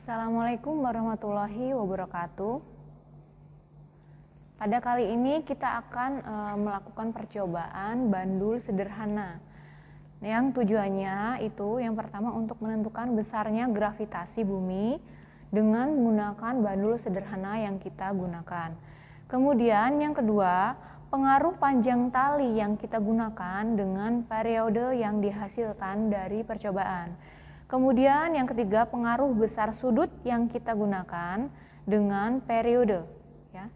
Assalamualaikum warahmatullahi wabarakatuh. Pada kali ini kita akan melakukan percobaan bandul sederhana. Yang tujuannya itu yang pertama untuk menentukan besarnya gravitasi bumi dengan menggunakan bandul sederhana yang kita gunakan. Kemudian yang kedua, pengaruh panjang tali yang kita gunakan dengan periode yang dihasilkan dari percobaan. Kemudian yang ketiga, pengaruh besar sudut yang kita gunakan dengan periode. Ya.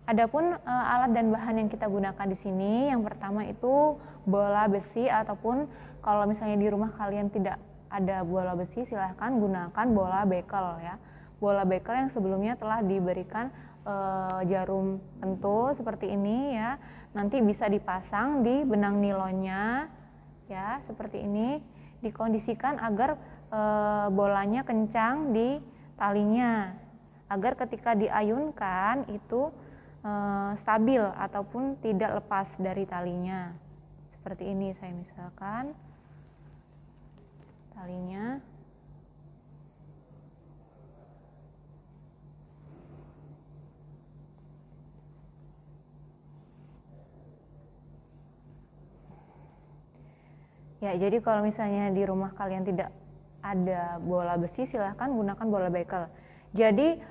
Adapun alat dan bahan yang kita gunakan di sini, yang pertama itu bola besi, ataupun kalau misalnya di rumah kalian tidak ada bola besi, silahkan gunakan bola bekel ya. Bola bekel yang sebelumnya telah diberikan jarum pentul seperti ini ya. Nanti bisa dipasang di benang nilonnya ya, seperti ini. Dikondisikan agar bolanya kencang di talinya, agar ketika diayunkan itu stabil ataupun tidak lepas dari talinya. Seperti ini saya misalkan talinya. Ya, jadi kalau misalnya di rumah kalian tidak ada bola besi, silahkan gunakan bola bekel. Jadi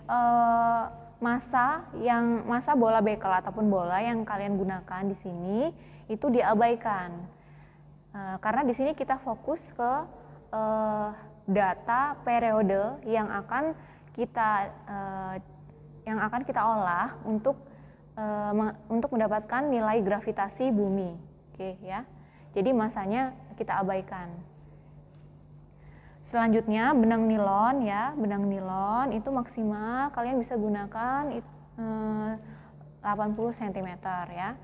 masa bola bekel ataupun bola yang kalian gunakan di sini itu diabaikan, karena di sini kita fokus ke data periode yang akan kita olah untuk mendapatkan nilai gravitasi bumi. Oke ya. Jadi masanya kita abaikan. Selanjutnya benang nilon ya, benang nilon itu maksimal kalian bisa gunakan 80 cm ya.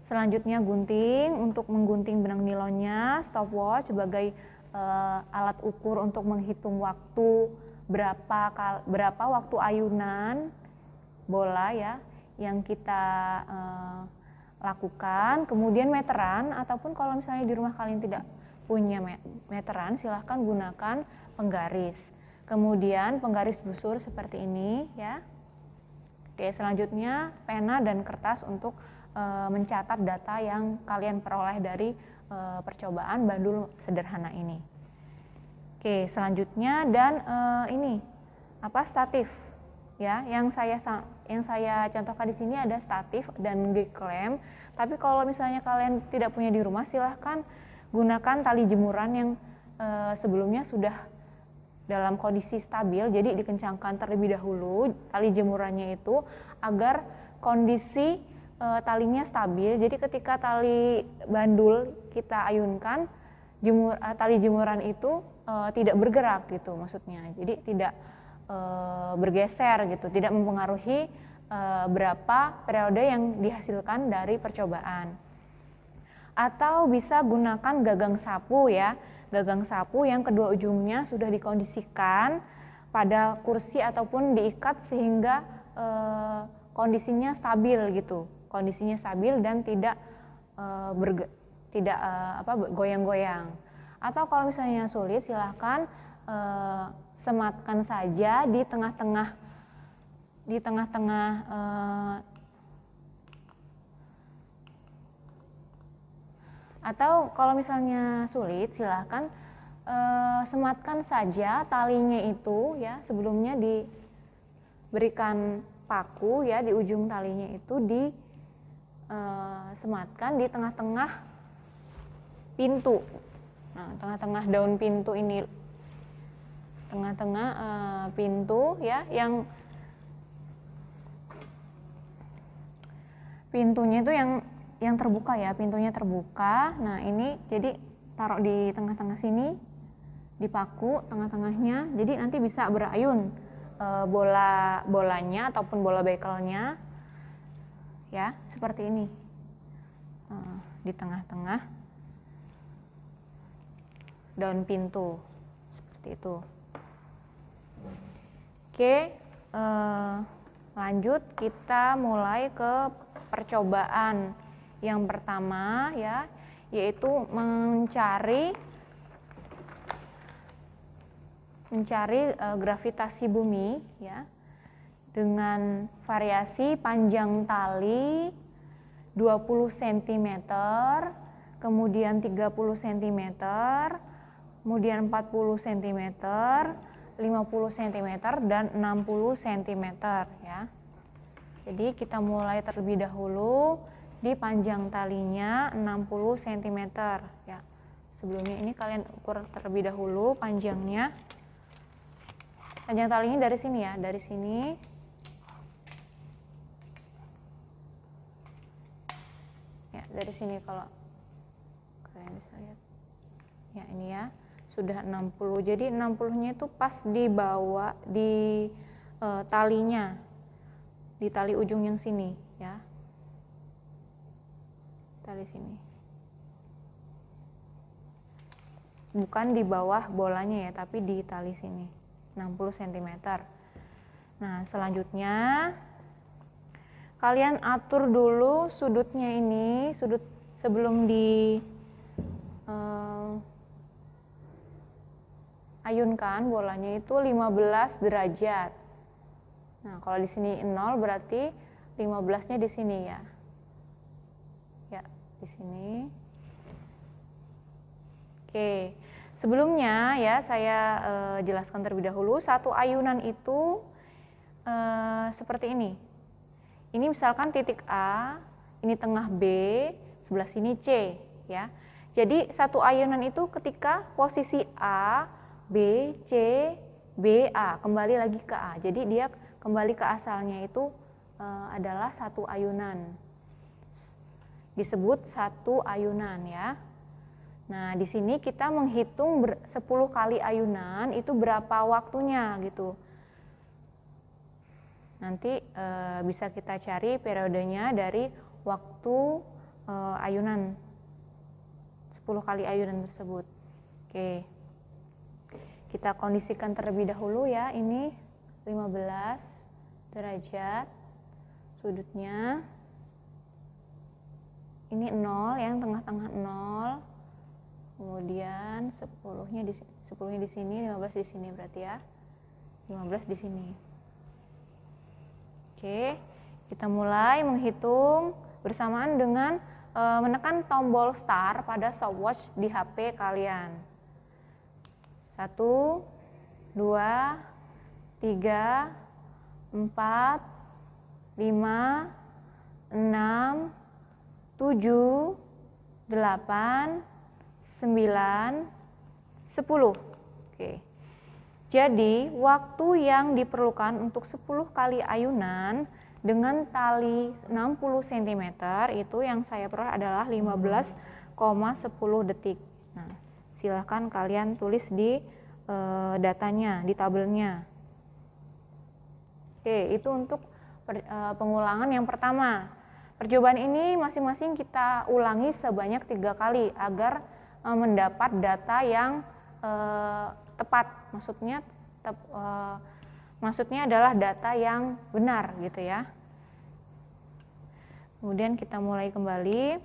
Selanjutnya gunting, untuk menggunting benang nilonnya, stopwatch sebagai alat ukur untuk menghitung waktu berapa waktu ayunan bola ya yang kita lakukan. Kemudian meteran, ataupun kalau misalnya di rumah kalian tidak punya meteran, silahkan gunakan penggaris. Kemudian penggaris busur seperti ini ya. Oke, selanjutnya pena dan kertas untuk mencatat data yang kalian peroleh dari percobaan bandul sederhana ini. Oke, selanjutnya dan ini statif ya, yang saya contohkan di sini ada statif dan G-clamp. Tapi kalau misalnya kalian tidak punya di rumah, silahkan gunakan tali jemuran yang sebelumnya sudah dalam kondisi stabil, jadi dikencangkan terlebih dahulu tali jemurannya itu agar kondisi talinya stabil. Jadi ketika tali bandul kita ayunkan, tali jemuran itu tidak bergerak gitu maksudnya. Jadi tidak bergeser gitu, tidak mempengaruhi berapa periode yang dihasilkan dari percobaan. Atau bisa gunakan gagang sapu ya, gagang sapu yang kedua ujungnya sudah dikondisikan pada kursi ataupun diikat sehingga kondisinya stabil gitu, kondisinya stabil dan tidak goyang-goyang. Atau kalau misalnya sulit, silahkan sematkan saja di tengah-tengah atau kalau misalnya sulit, silahkan sematkan saja talinya itu ya, sebelumnya diberikan paku ya, di ujung talinya itu disematkan di tengah-tengah pintu. Nah, tengah-tengah daun pintu ini, tengah-tengah pintu ya, yang pintunya itu yang terbuka ya, pintunya terbuka. Nah, ini jadi taruh di tengah-tengah sini, dipaku tengah-tengahnya, jadi nanti bisa berayun bolanya ataupun bola bekelnya ya, seperti ini, di tengah-tengah daun pintu seperti itu. Oke, lanjut kita mulai ke percobaan yang pertama ya, mencari gravitasi bumi ya dengan variasi panjang tali 20 cm, kemudian 30 cm, kemudian 40 cm, 50 cm dan 60 cm ya. Jadi kita mulai terlebih dahulu di panjang talinya 60 cm ya. Sebelumnya ini kalian ukur terlebih dahulu panjangnya. Panjang talinya dari sini ya, dari sini. Ya, dari sini kalau kalian bisa lihat. Ya, ini ya, sudah 60. Jadi 60-nya itu pas di bawah di talinya. Di tali ujung yang sini ya. Tali sini. Bukan di bawah bolanya ya, tapi di tali sini. 60 cm. Nah, selanjutnya kalian atur dulu sudutnya ini, sudut sebelum di ayunkan bolanya itu 15 derajat. Nah, kalau di sini 0 berarti 15-nya di sini ya. Ya, di sini. Oke. Sebelumnya ya saya jelaskan terlebih dahulu, satu ayunan itu seperti ini. Ini misalkan titik A, ini tengah B, sebelah sini C ya. Jadi satu ayunan itu ketika posisi A, B, C, B, A, kembali lagi ke A. Jadi dia kembali ke asalnya itu adalah satu ayunan. Disebut satu ayunan ya. Nah, di sini kita menghitung 10 kali ayunan itu berapa waktunya gitu. Nanti bisa kita cari periodenya dari waktu ayunan 10 kali ayunan tersebut. Oke. Kita kondisikan terlebih dahulu ya, ini 15 derajat sudutnya. Ini 0, yang tengah-tengah 0. Kemudian 10-nya di sini, 15 di sini berarti ya. 15 di sini. Oke, kita mulai menghitung bersamaan dengan menekan tombol start pada stopwatch di HP kalian. 1, 2, 3, 4, 5, 6, 7, 8, 9, 10. Oke. Jadi, waktu yang diperlukan untuk 10 kali ayunan dengan tali 60 cm itu yang saya peroleh adalah 15,10 detik. Nah, silahkan kalian tulis di datanya, di tabelnya. Oke, itu untuk pengulangan yang pertama. Percobaan ini masing-masing kita ulangi sebanyak 3 kali agar mendapat data yang tepat, maksudnya adalah data yang benar gitu ya. Kemudian kita mulai kembali.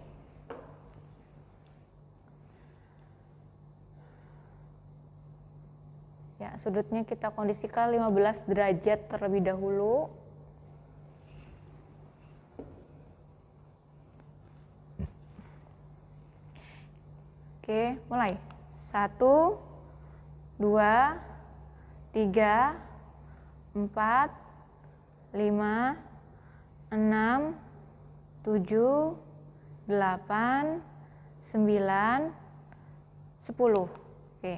Ya, sudutnya kita kondisikan 15 derajat terlebih dahulu. Oke, mulai. 1, 2, 3, 4, 5, 6, 7, 8, 9, 10. Oke.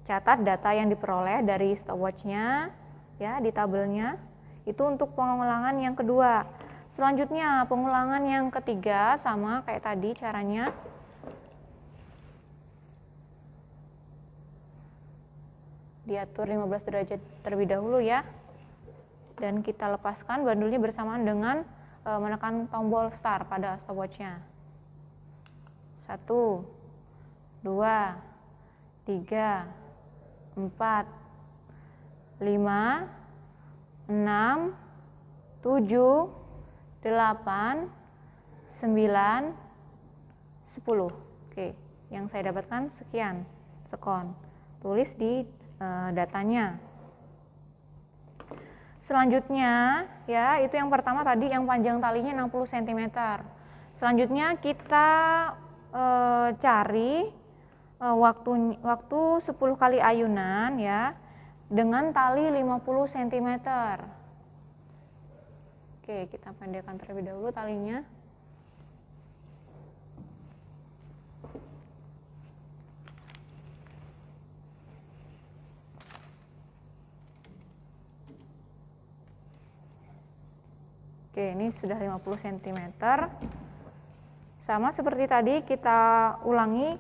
Catat data yang diperoleh dari stopwatch-nya ya di tabelnya. Itu untuk pengulangan yang kedua. Selanjutnya pengulangan yang ketiga sama kayak tadi caranya. Diatur 15 derajat terlebih dahulu ya. Dan kita lepaskan bandulnya bersamaan dengan menekan tombol start pada stopwatch-nya. 1, 2, 3, 4, 5, 6, 7, 8, 9, 10. Oke, yang saya dapatkan sekian sekon. tulis di datanya. Selanjutnya ya, itu yang pertama tadi yang panjang talinya 60 cm. Selanjutnya kita cari waktu 10 kali ayunan ya dengan tali 50 cm. Oke, kita pendekkan terlebih dahulu talinya. Oke, ini sudah 50 cm. Sama seperti tadi, kita ulangi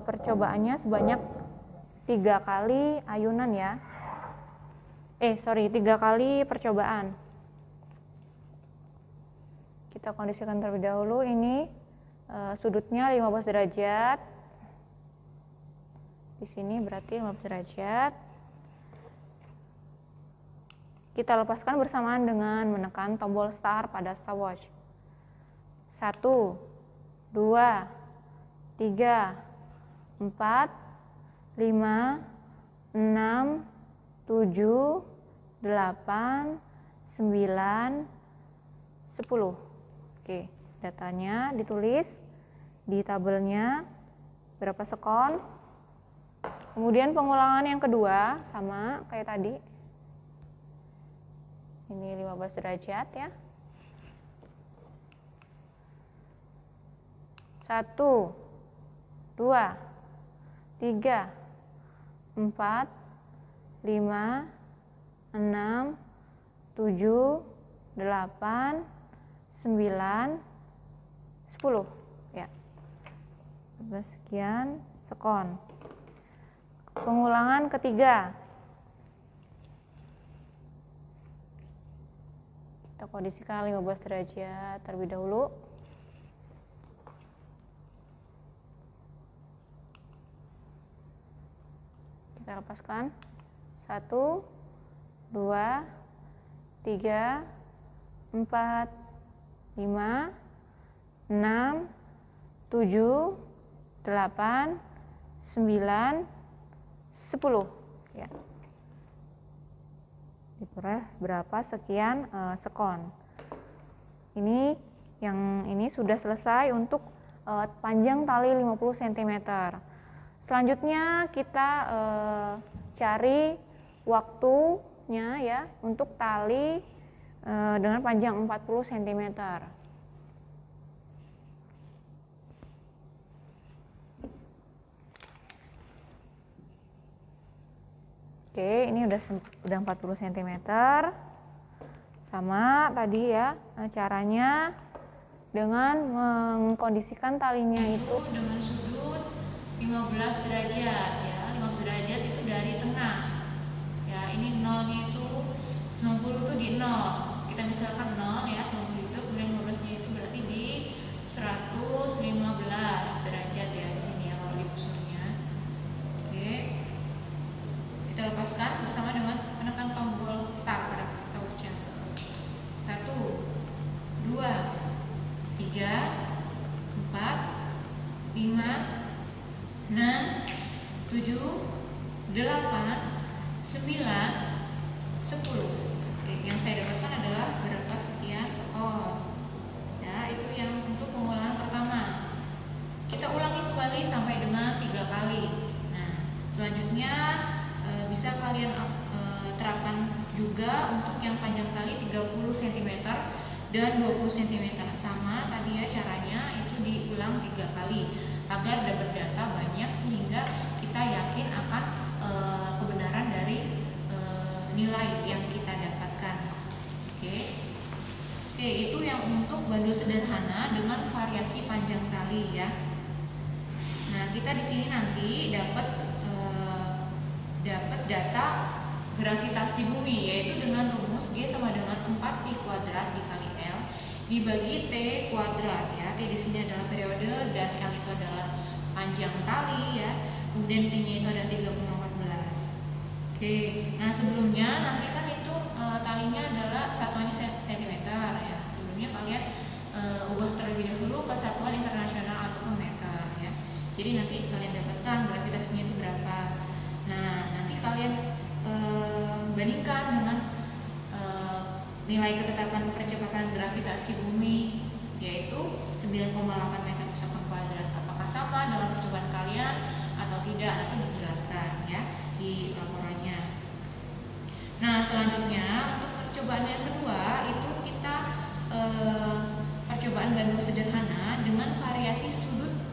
percobaannya sebanyak 3 kali ayunan ya. 3 kali percobaan. Kita kondisikan terlebih dahulu, ini sudutnya 15 derajat. Di sini berarti 15 derajat. Kita lepaskan bersamaan dengan menekan tombol start pada stopwatch. 1, 2, 3, 4, 5, 6, 7, 8, 9, 10. Oke, datanya ditulis di tabelnya berapa sekon. Kemudian pengulangan yang kedua sama kayak tadi. Ini 15 derajat ya. 1, 2, 3, 4, 5, 6, 7, 8, 9, 10 ya. Sekian sekon. Pengulangan ketiga. Kita kondisikan 15 derajat terlebih dahulu. Kita lepaskan. 1, 2, 3, 4, 5, 6, 7, 8, 9, 10 ya. Diperoleh berapa sekian sekon. Ini yang ini sudah selesai untuk panjang tali 50 cm. Selanjutnya kita cari waktunya ya untuk tali dengan panjang 40 cm. Oke, ini udah 40 cm. Sama tadi ya, caranya dengan mengkondisikan talinya itu dengan sudut 15 derajat ya. 15 derajat itu dari tengah. Ya, ini nolnya itu 90 itu di 0. Kita misalkan 0 ya, 90 itu, kemudian 15-nya itu berarti di 115 derajat ya di sini ya kalau di kusurnya. Oke. Kita lepaskan bersama dengan menekan tombol start pada stopwatch. 1, 2, 3, 4, 5, 6, 7, 8, 9, 10. Oke, yang saya dapatkan adalah berapa sekian skor. Ya, itu yang untuk pengulangan pertama. Kita ulangi kembali sampai dengan 3 kali. Nah, selanjutnya bisa kalian terapkan juga untuk yang panjang tali 30 cm dan 20 cm. Sama tadi ya caranya itu diulang 3 kali agar dapat data banyak sehingga kita yakin akan kebenaran dari nilai yang kita dapatkan. Oke, itu yang untuk bandul sederhana dengan variasi panjang tali ya. Nah, kita di sini nanti dapat data gravitasi bumi, yaitu dengan rumus G sama dengan 4pi kuadrat dikali L dibagi T kuadrat ya. T di sini adalah periode dan L itu adalah panjang tali ya. Kemudian P-nya itu ada 3,14. Oke, nah sebelumnya nanti kan itu talinya adalah satuannya cm ya. Sebelumnya kalian ubah terlebih dahulu ke satuan internasional atau ke meter ya. Jadi nanti kalian dapatkan gravitasinya itu berapa. Nah, nanti kalian bandingkan dengan nilai ketetapan percepatan gravitasi bumi, yaitu 9,8 meter per sekon kuadrat. Apakah sama dengan percobaan kalian atau tidak, nanti dijelaskan ya di laporannya. Nah, selanjutnya untuk percobaan yang kedua itu kita percobaan gandul sederhana dengan variasi sudut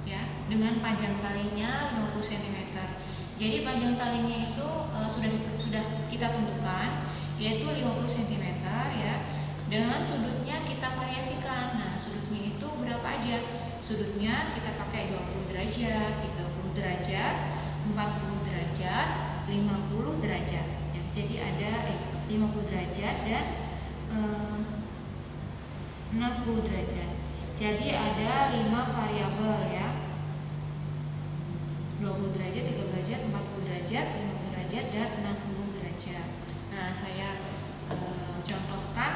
ya, dengan panjang talinya 50 cm. Jadi panjang talinya itu sudah kita tentukan, yaitu 50 cm ya. Dengan sudutnya kita variasikan. Nah, sudutnya itu berapa aja? Sudutnya kita pakai 20 derajat, 30 derajat, 40 derajat, 50 derajat. Ya, jadi ada 50 derajat dan 60 derajat. Jadi ada 5 variabel ya. 20 derajat, 30 derajat, 40 derajat, 50 derajat, dan 60 derajat. Nah, saya contohkan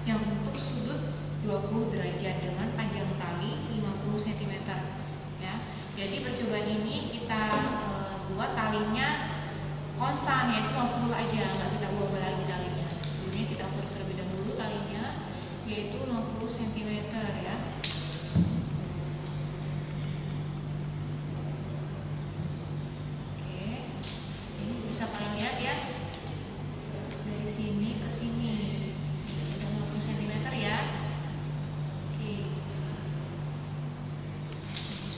yang untuk sudut 20 derajat dengan panjang tali 50 cm ya. Jadi percobaan ini kita buat talinya konstan, yaitu 50 aja, nggak kita ubah lagi talinya. Sebelumnya kita ukur terlebih dahulu talinya, yaitu 60 cm ya. Oke, ini bisa kalian lihat ya, dari sini ke sini 50 cm ya. Oke,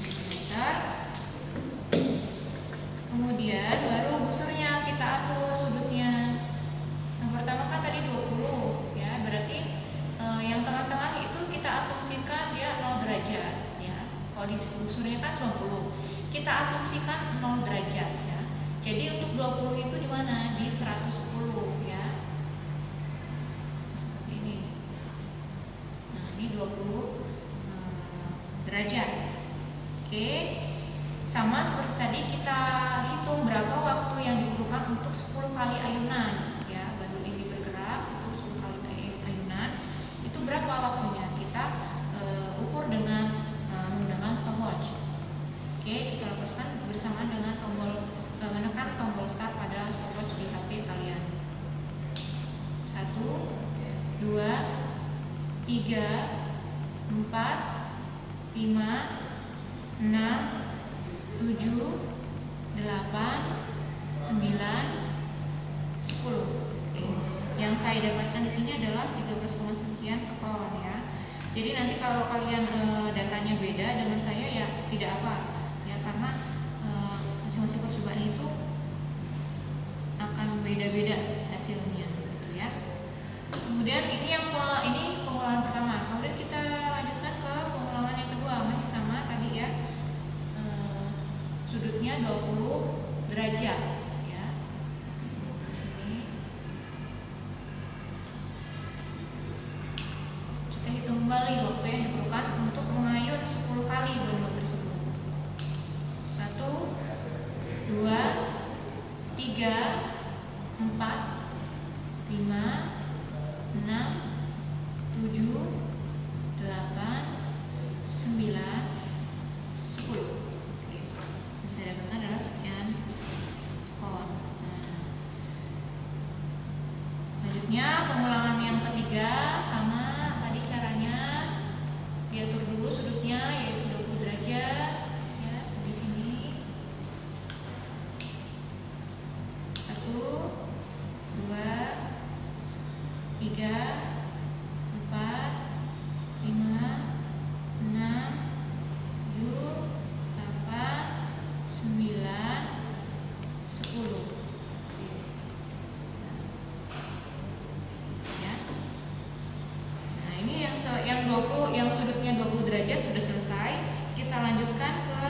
50 cm. Kemudian baru busurnya kita atur sudutnya. Yang pertama kan tadi 20 ya, berarti yang tengah-tengah itu kita asumsikan dia 0 derajat ya. Kalau di busurnya kan 90, kita asumsikan 0 derajat ya. Jadi untuk 20 itu di mana? Di 110 ya. Seperti ini. Nah, ini 20 derajat. Oke. Sama seperti tadi kita hitung berapa waktu yang diperlukan untuk 10 kali ayunan ya. Bandul ini bergerak itu 10 kali ayunan. Itu berapa waktunya? Kita ukur dengan menggunakan stopwatch. Oke, kita lakukan bersamaan dengan menekan tombol start pada stopwatch di HP kalian. 1, 2, 3, 4, 5, 6, 7, 8, 9, 10. Oke. Yang saya dapatkan di sini adalah 13, sekian sekon ya. Jadi nanti kalau kalian datanya beda dengan saya ya tidak apa ya, karena masing-masing percobaan itu akan beda-beda hasilnya gitu ya. Kemudian ini pengulangan pertama. Kemudian kita lanjutkan ke pengulangan yang kedua, masih sama tadi ya. Sudutnya 20 derajat ya. Di sini kita hitung kembali waktu yang diperlukan untuk mengayun 10 kali bandul tersebut. 1, 2, 3, 4, 5, 6, 7, 8, 9, 10. Saya dapatkan adalah sekian sekon. Selanjutnya pengulangan yang ketiga sama tadi caranya, diatur dulu sudutnya yaitu 20 derajat ya, di sini. 1, 2, 3, 4, 5, 6, 7, 8, 9, 10 ya. Nah, ini yang 20, yang sudutnya 20 derajat sudah selesai. Kita lanjutkan ke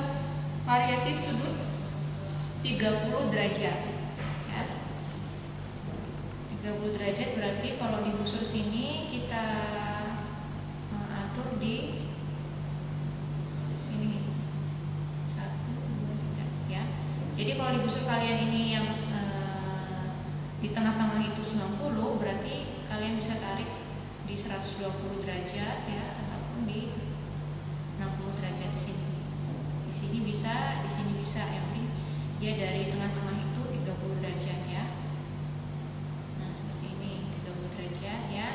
variasi sudut 30 derajat ya. 30 derajat berarti kalau di busur sini kita atur di sini 1, 2, 3 ya. Jadi kalau di busur kalian ini yang di tengah-tengah itu 90, berarti kalian bisa tarik di 120 derajat ya, ataupun di 60 derajat di sini. Di sini bisa, di sini bisa. Yang penting dia dari tengah-tengah itu 30 derajat ya. Nah, seperti ini 30 derajat ya.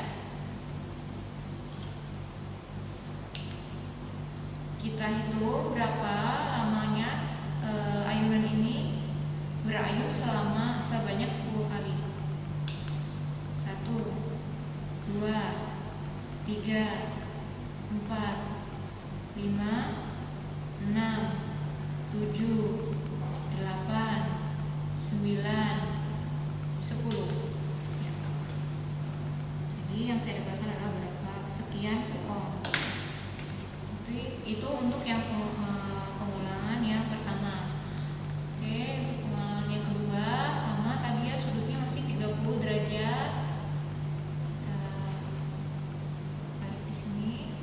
Kita hitung berapa lamanya ayunan ini berayun sebanyak 10 kali. 1, 2, 3, 4, 5, 6, 7, 8, 9, 10 ya. Jadi yang saya dapatkan adalah berapa sekian sekon. Itu untuk yang pengulangan yang pertama. Oke, untuk pengulangan yang kedua sama tadi ya, sudutnya masih 30 derajat. Kita tarik di sini.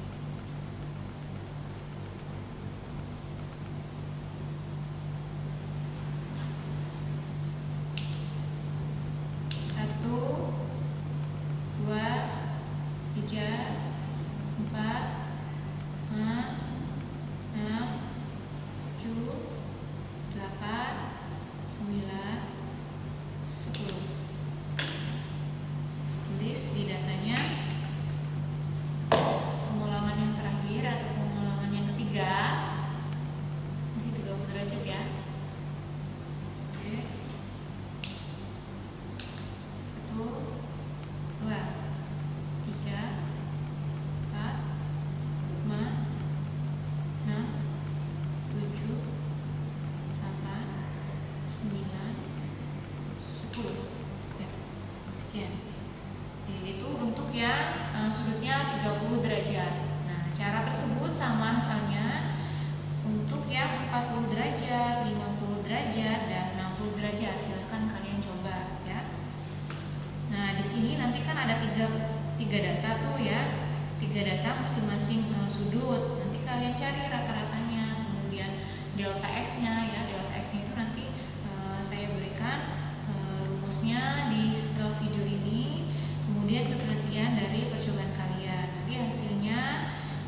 Satu, 2, 3, 4, 5, 6, 7, 8, 9, 10. Tulis di datanya pengulangan yang terakhir atau pengulangan yang ketiga masih 30 derajat ya. Oke. 1, 2, 3, 4, 5, 6, 7, 8, 9, 10 ya. Sekian. Itu untuk yang sudutnya 30 derajat. Nah, cara tersebut sama halnya untuk yang 40 derajat, 50 derajat, dan 60 derajat. Silahkan kalian coba ya. Nah, di sini nanti kan ada tiga data tuh ya. 3 data masing-masing sudut. Nanti kalian cari rata-ratanya, kemudian delta X-nya ya. Delta X-nya itu nanti saya berikan rumusnya di setelah video ini. Kemudian ketelitian dari percobaan kalian. Nanti hasilnya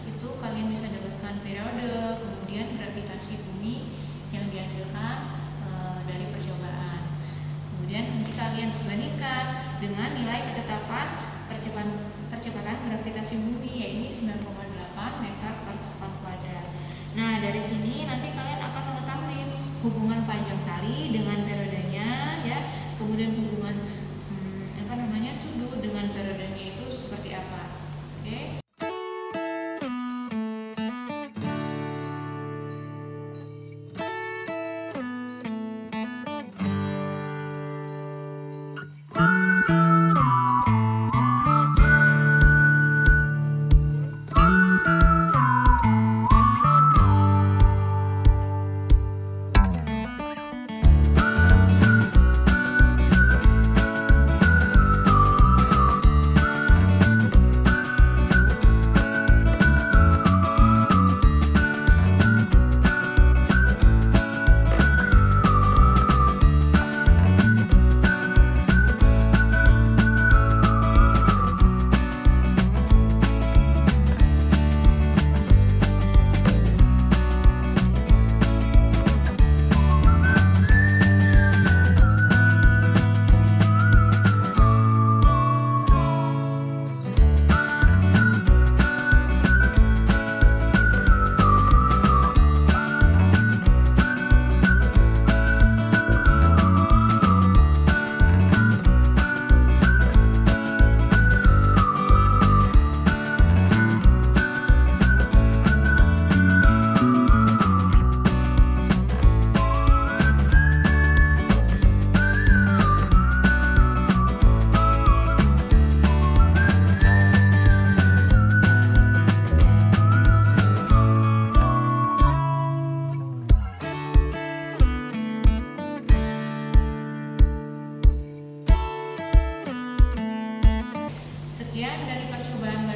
itu kalian bisa dapatkan periode, kemudian gravitasi bumi yang dihasilkan dari percobaan. Kemudian nanti kalian bandingkan dengan nilai ketetapan percepatan gravitasi bumi, yaitu 9,8 meter per sekon kuadrat. Nah, dari sini nanti kalian akan mengetahui hubungan panjang tali dengan periodenya ya, kemudian hubungan sudut dengan periodenya itu seperti apa. Oke. Sekian dari percobaan